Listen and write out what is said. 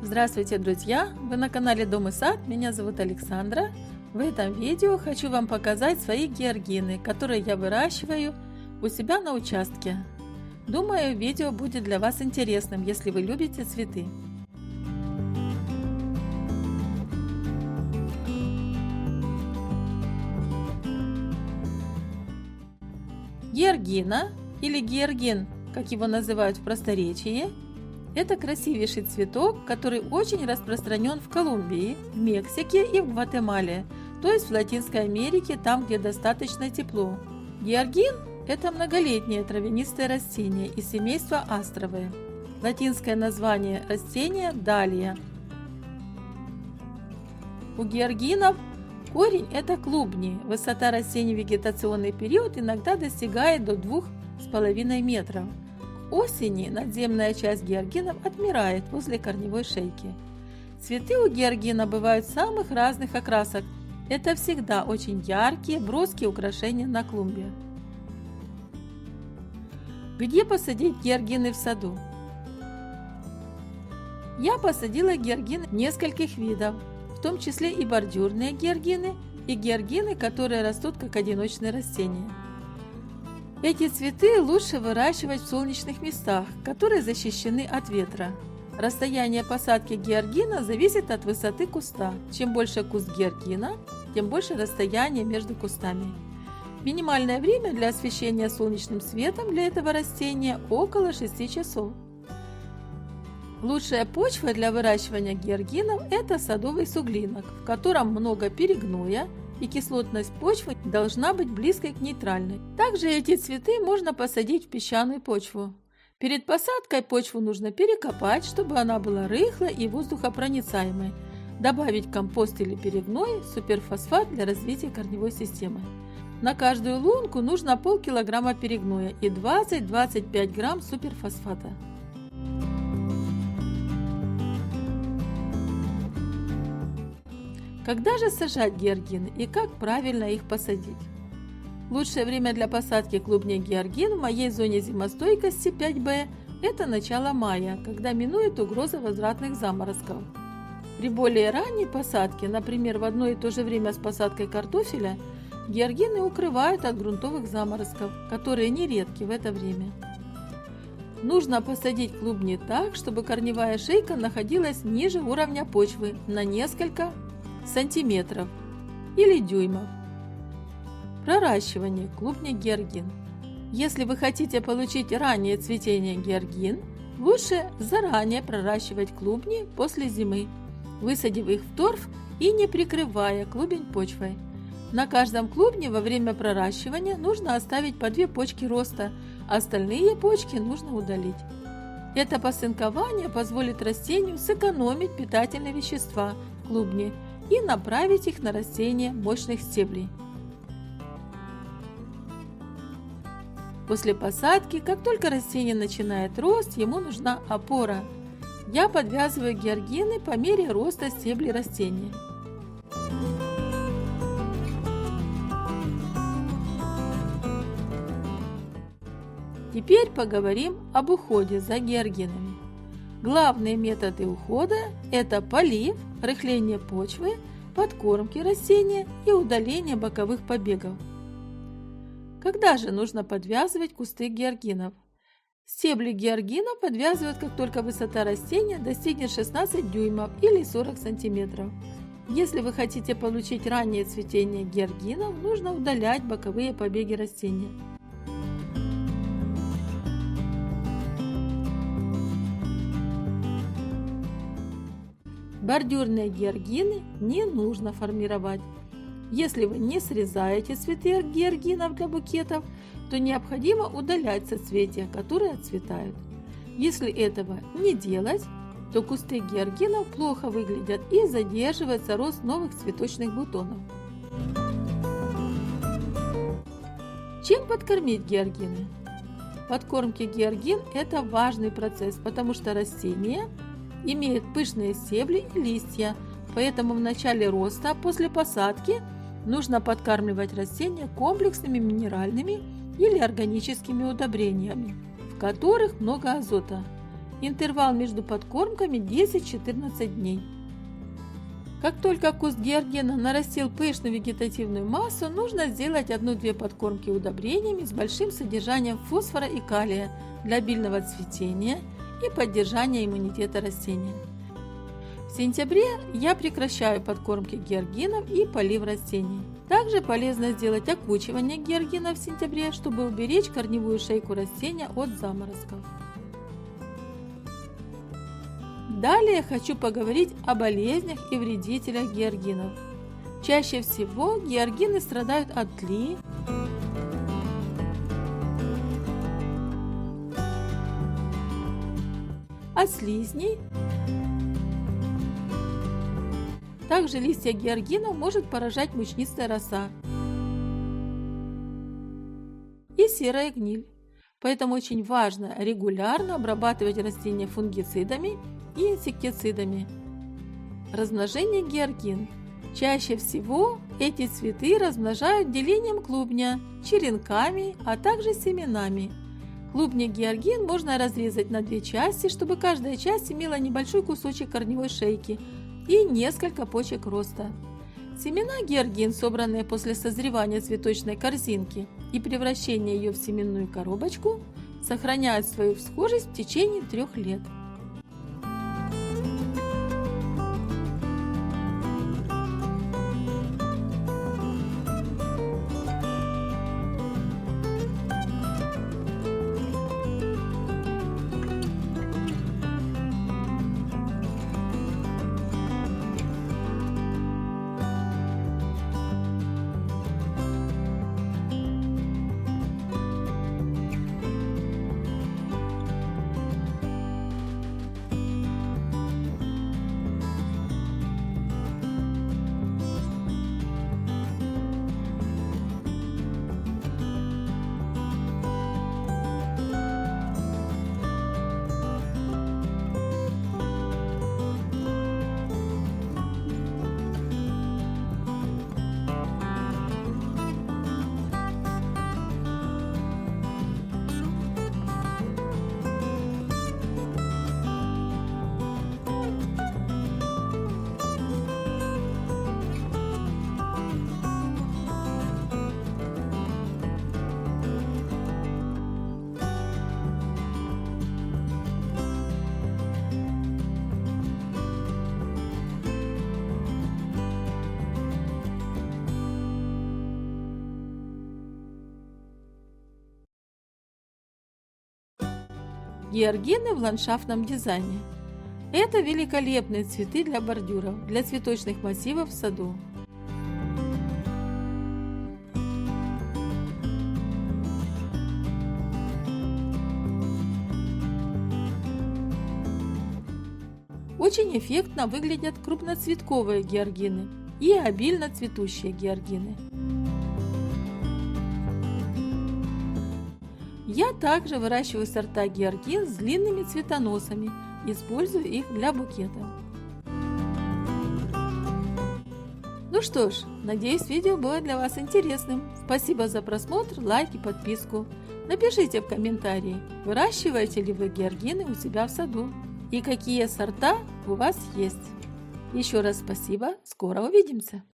Здравствуйте, друзья! Вы на канале Дом и Сад, меня зовут Александра. В этом видео хочу вам показать свои георгины, которые я выращиваю у себя на участке. Думаю, видео будет для вас интересным, если вы любите цветы. Георгина или георгин, как его называют в просторечии, это красивейший цветок, который очень распространен в Колумбии, в Мексике и в Гватемале, то есть в Латинской Америке, там, где достаточно тепло. Георгин – это многолетнее травянистое растение из семейства астровые. Латинское название растения – далия. У георгинов корень – это клубни. Высота растений в вегетационный период иногда достигает до 2,5 метров. Осени надземная часть георгинов отмирает возле корневой шейки. Цветы у георгина бывают самых разных окрасок. Это всегда очень яркие, броские украшения на клумбе. Где посадить георгины в саду? Я посадила георгины нескольких видов, в том числе и бордюрные георгины, и георгины, которые растут как одиночные растения. Эти цветы лучше выращивать в солнечных местах, которые защищены от ветра. Расстояние посадки георгина зависит от высоты куста. Чем больше куст георгина, тем больше расстояние между кустами. Минимальное время для освещения солнечным светом для этого растения около 6 часов. Лучшая почва для выращивания георгинов – это садовый суглинок, в котором много перегноя, и кислотность почвы должна быть близкой к нейтральной. Также эти цветы можно посадить в песчаную почву. Перед посадкой почву нужно перекопать, чтобы она была рыхлой и воздухопроницаемой. Добавить компост или перегной, суперфосфат для развития корневой системы. На каждую лунку нужно полкилограмма перегноя и 20-25 грамм суперфосфата. Когда же сажать георгины и как правильно их посадить? Лучшее время для посадки клубней георгин в моей зоне зимостойкости 5Б – это начало мая, когда минует угроза возвратных заморозков. При более ранней посадке, например, в одно и то же время с посадкой картофеля, георгины укрывают от грунтовых заморозков, которые нередки в это время. Нужно посадить клубни так, чтобы корневая шейка находилась ниже уровня почвы на несколько сантиметров или дюймов. Проращивание клубней георгин. Если вы хотите получить раннее цветение георгин, лучше заранее проращивать клубни после зимы, высадив их в торф и не прикрывая клубень почвой. На каждом клубне во время проращивания нужно оставить по 2 почки роста, остальные почки нужно удалить. Это посынкование позволит растению сэкономить питательные вещества в клубне и направить их на растение мощных стеблей. После посадки, как только растение начинает рост, ему нужна опора. Я подвязываю георгины по мере роста стеблей растения. Теперь поговорим об уходе за георгинами. Главные методы ухода – это полив, рыхление почвы, подкормки растения и удаление боковых побегов. Когда же нужно подвязывать кусты георгинов? Стебли георгинов подвязывают, как только высота растения достигнет 16 дюймов или 40 сантиметров. Если вы хотите получить раннее цветение георгинов, нужно удалять боковые побеги растения. Бордюрные георгины не нужно формировать. Если вы не срезаете цветы георгинов для букетов, то необходимо удалять соцветия, которые отцветают. Если этого не делать, то кусты георгинов плохо выглядят и задерживается рост новых цветочных бутонов. Чем подкормить георгины? Подкормки георгин – это важный процесс, потому что растение имеет пышные стебли и листья, поэтому в начале роста, после посадки, нужно подкармливать растения комплексными минеральными или органическими удобрениями, в которых много азота. Интервал между подкормками 10-14 дней. Как только куст георгина нарастил пышную вегетативную массу, нужно сделать 1-2 подкормки удобрениями с большим содержанием фосфора и калия для обильного цветения и поддержания иммунитета растения. В сентябре я прекращаю подкормки георгинов и полив растений. Также полезно сделать окучивание георгина в сентябре, чтобы уберечь корневую шейку растения от заморозков. Далее хочу поговорить о болезнях и вредителях георгинов. Чаще всего георгины страдают от тли, от слизней. Также листья георгинов может поражать мучнистая роса и серая гниль. Поэтому очень важно регулярно обрабатывать растения фунгицидами и инсектицидами. Размножение георгин. Чаще всего эти цветы размножают делением клубня, черенками, а также семенами. Клубни георгин можно разрезать на 2 части, чтобы каждая часть имела небольшой кусочек корневой шейки и несколько почек роста. Семена георгин, собранные после созревания цветочной корзинки и превращения ее в семенную коробочку, сохраняют свою схожесть в течение 3 лет. Георгины в ландшафтном дизайне. Это великолепные цветы для бордюров, для цветочных массивов в саду. Очень эффектно выглядят крупноцветковые георгины и обильно цветущие георгины. Я также выращиваю сорта георгин с длинными цветоносами, использую их для букета. Ну что ж, надеюсь, видео было для вас интересным. Спасибо за просмотр, лайк и подписку. Напишите в комментарии, выращиваете ли вы георгины у себя в саду и какие сорта у вас есть. Еще раз спасибо, скоро увидимся!